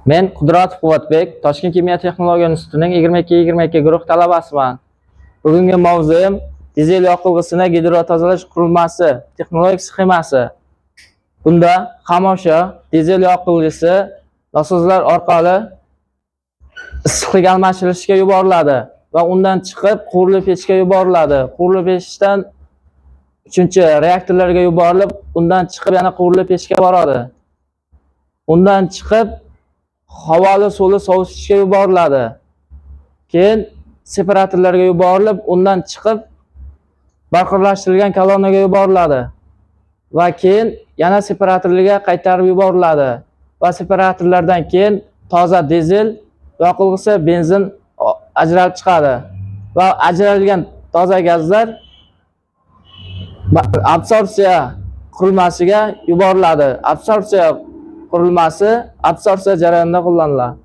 Men Qudratov Quvvatbek, Toshkent kimyo texnologiya institutining 22-22 guruh talabasiman. Bugungi mavzuim dizel yoqilg'isini gidrotozalash qurilmasi texnologik sxemasi. Bunda xomashyo dizel yoqilg'isi nasoslar orqali issiqlik almashtirishga yuboriladi va undan chiqib quvurli pechga yuboriladi. Quvurli pechdan 3-reaktorlarga yuborilib, undan chiqib yana quvurli pechga boradi. Undan chiqib havoli suvli sovutgichga yuboriladi. Keyin separatorlarga yuborilib, undan chiqib barqarorlashtirilgan kolonnaga yuboriladi va keyin yana separatorlarga qaytarib yuboriladi va separatorlardan keyin toza dizel yoqilg'isi benzin ajralib chiqadi va ajralgan toza gazlar absorpsiya qurilmasiga yuboriladi. Absorpsiya qurilmasi absorpsiya jarayonida qo'llaniladi.